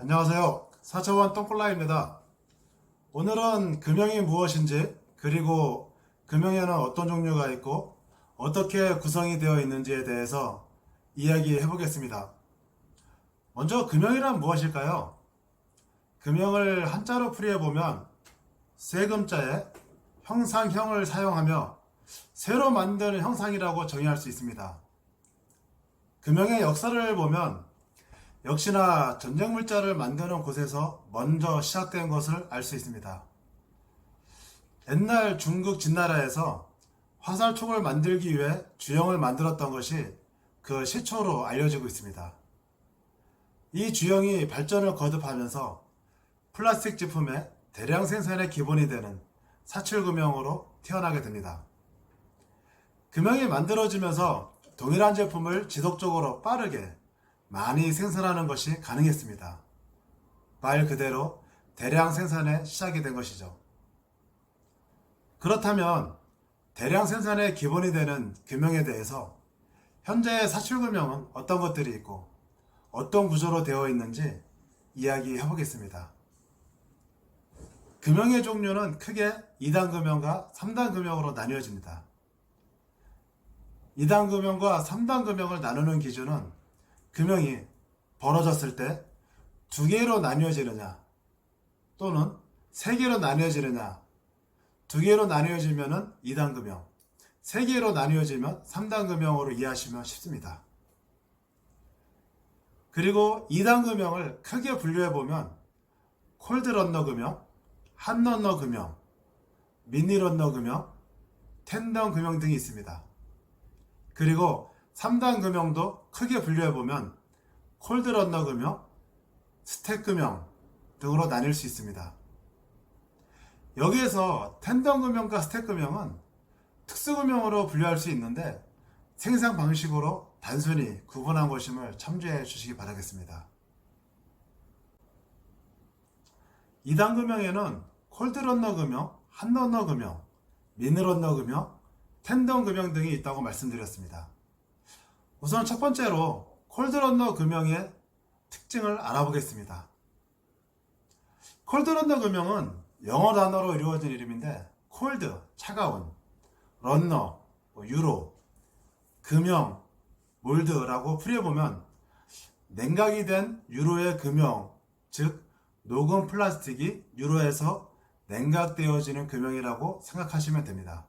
안녕하세요. 4차원 똥콜라입니다. 오늘은 금형이 무엇인지, 그리고 금형에는 어떤 종류가 있고 어떻게 구성이 되어 있는지에 대해서 이야기해 보겠습니다. 먼저 금형이란 무엇일까요? 금형을 한자로 풀이해 보면 세금자에 형상형을 사용하며 새로 만드는 형상이라고 정의할 수 있습니다. 금형의 역사를 보면 역시나 전쟁 물자를 만드는 곳에서 먼저 시작된 것을 알 수 있습니다. 옛날 중국 진나라에서 화살촉을 만들기 위해 주형을 만들었던 것이 그 시초로 알려지고 있습니다. 이 주형이 발전을 거듭하면서 플라스틱 제품의 대량 생산의 기본이 되는 사칠금형으로 태어나게 됩니다. 금형이 만들어지면서 동일한 제품을 지속적으로 빠르게 많이 생산하는 것이 가능했습니다. 말 그대로 대량 생산의 시작이 된 것이죠. 그렇다면 대량 생산의 기본이 되는 금형에 대해서 현재의 사출금형은 어떤 것들이 있고 어떤 구조로 되어 있는지 이야기해 보겠습니다. 금형의 종류는 크게 2단 금형과 3단 금형으로 나뉘어집니다. 2단 금형과 3단 금형을 나누는 기준은 금형이 벌어졌을 때 2개로 나뉘어지느냐 또는 3개로 나뉘어지느냐, 2개로 나뉘어지면 2단 금형, 3개로 나뉘어지면 3단 금형으로 이해하시면 쉽습니다. 그리고 2단 금형을 크게 분류해보면 콜드런너 금형, 핫런너 금형, 미니런너 금형, 텐던 금형 등이 있습니다. 그리고 3단 금형도 크게 분류해보면 콜드런너 금형, 스택 금형 등으로 나뉠 수 있습니다. 여기에서 텐던 금형과 스택 금형은 특수 금형으로 분류할 수 있는데 생산 방식으로 단순히 구분한 것임을 참조해 주시기 바라겠습니다. 2단 금형에는 콜드런너 금형, 핫런너 금형, 미니런너 금형, 텐던 금형 등이 있다고 말씀드렸습니다. 우선 첫 번째로 콜드런너 금형의 특징을 알아보겠습니다. 콜드런너 금형은 영어 단어로 이루어진 이름인데 콜드, 차가운, 런너, 유로, 금형, 몰드라고 풀이해보면 냉각이 된 유로의 금형, 즉 녹은 플라스틱이 유로에서 냉각되어지는 금형이라고 생각하시면 됩니다.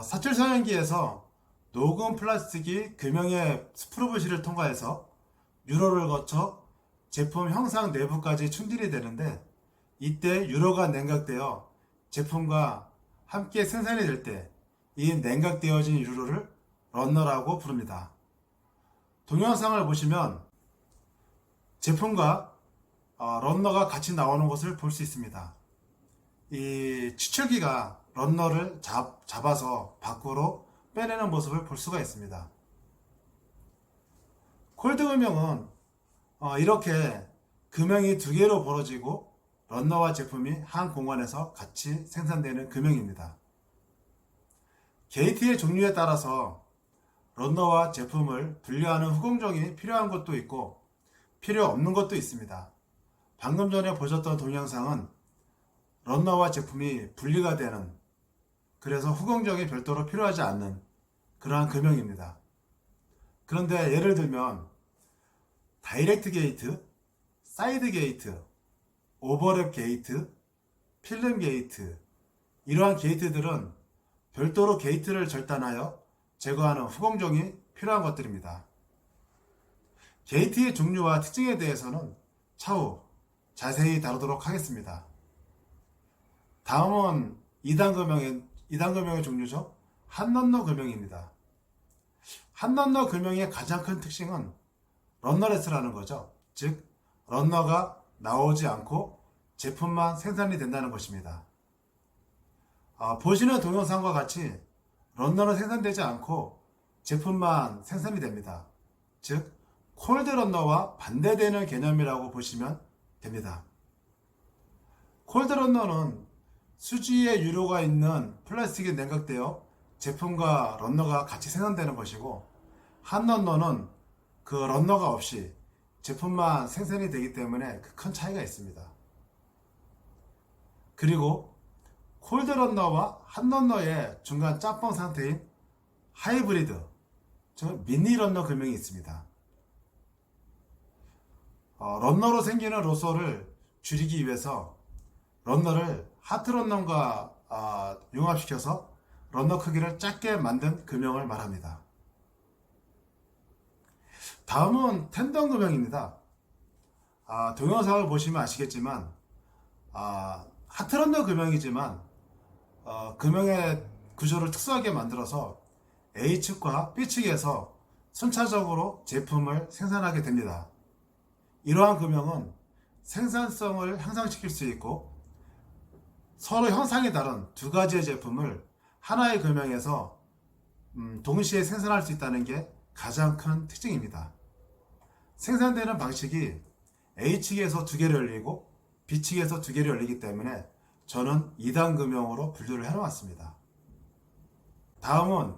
사출성형기에서 녹은 플라스틱이 금형의 스프루브실을 통과해서 유로를 거쳐 제품 형상 내부까지 충진이 되는데 이때 유로가 냉각되어 제품과 함께 생산이 될 때 이 냉각되어진 유로를 런너라고 부릅니다. 동영상을 보시면 제품과 런너가 같이 나오는 것을 볼 수 있습니다. 이 추출기가 런너를 잡아서 밖으로 빼내는 모습을 볼 수가 있습니다. 콜드 금형은 이렇게 금형이 2개로 벌어지고 런너와 제품이 한 공간에서 같이 생산되는 금형입니다. 게이트의 종류에 따라서 런너와 제품을 분리하는 후공정이 필요한 것도 있고 필요 없는 것도 있습니다. 방금 전에 보셨던 동영상은 런너와 제품이 분리가 되는, 그래서 후공정이 별도로 필요하지 않는 그러한 금형입니다. 그런데 예를 들면 다이렉트 게이트, 사이드 게이트, 오버랩 게이트, 필름 게이트, 이러한 게이트들은 별도로 게이트를 절단하여 제거하는 후공정이 필요한 것들입니다. 게이트의 종류와 특징에 대해서는 차후 자세히 다루도록 하겠습니다. 다음은 2단 금형의 종류죠. 핫런너 금형입니다. 핫런너 금형의 가장 큰 특징은 런너레스라는 거죠. 즉 런너가 나오지 않고 제품만 생산이 된다는 것입니다. 보시는 동영상과 같이 런너는 생산되지 않고 제품만 생산이 됩니다. 즉 콜드 런너와 반대되는 개념이라고 보시면 됩니다. 콜드 런너는 수지에 유로가 있는 플라스틱이 냉각되어 제품과 런너가 같이 생산되는 것이고, 핫 런너는 그 런너가 없이 제품만 생산이 되기 때문에 큰 차이가 있습니다. 그리고 콜드런너와 핫런너의 중간 짬뽕 상태인 하이브리드, 즉 미니런너 금형이 있습니다. 런너로 생기는 로소를 줄이기 위해서 런너를 하트런너과 융합시켜서 런너 크기를 작게 만든 금형을 말합니다. 다음은 텐덤 금형입니다. 동영상을 보시면 아시겠지만 하트런너 금형이지만 금형의 구조를 특수하게 만들어서 A측과 B측에서 순차적으로 제품을 생산하게 됩니다. 이러한 금형은 생산성을 향상시킬 수 있고 서로 형상이 다른 두 가지의 제품을 하나의 금형에서 동시에 생산할 수 있다는 게 가장 큰 특징입니다. 생산되는 방식이 A측에서 두 개를 열리고 B측에서 두 개를 열리기 때문에 저는 2단 금형으로 분류를 해놓았습니다. 다음은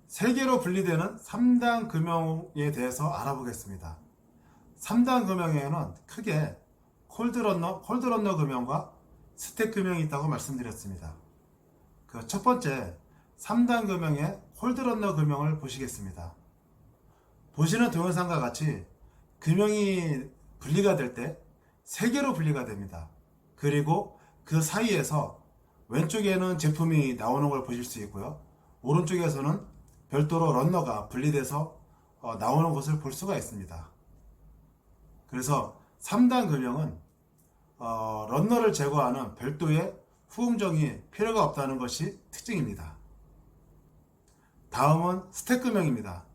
3개로 분리되는 3단 금형에 대해서 알아보겠습니다. 3단 금형에는 크게 콜드런너 금형과 스택 금형이 있다고 말씀드렸습니다. 그 첫 번째 3단 금형의 콜드런너 금형을 보시겠습니다. 보시는 동영상과 같이 금형이 분리가 될 때 3개로 분리가 됩니다. 그리고 그 사이에서 왼쪽에는 제품이 나오는 걸 보실 수 있고요. 오른쪽에서는 별도로 런너가 분리돼서 나오는 것을 볼 수가 있습니다. 그래서 3단 금형은 런너를 제거하는 별도의 후궁정이 필요가 없다는 것이 특징입니다. 다음은 스택 금형입니다.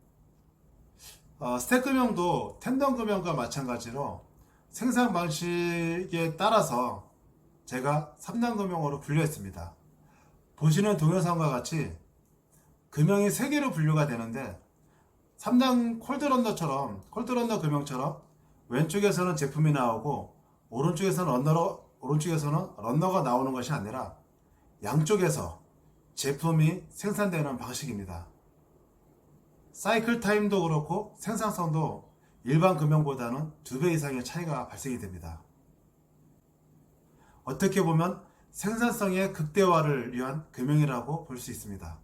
스택 금형도 텐덤 금형과 마찬가지로 생산 방식에 따라서 제가 3단 금형으로 분류했습니다. 보시는 동영상과 같이 금형이 3개로 분류가 되는데 3단 콜드런너 금형처럼 왼쪽에서는 제품이 나오고 오른쪽에서는 런너가 나오는 것이 아니라 양쪽에서 제품이 생산되는 방식입니다. 사이클 타임도 그렇고 생산성도 일반 금형보다는 2배 이상의 차이가 발생이 됩니다. 어떻게 보면 생산성의 극대화를 위한 금형이라고 볼 수 있습니다.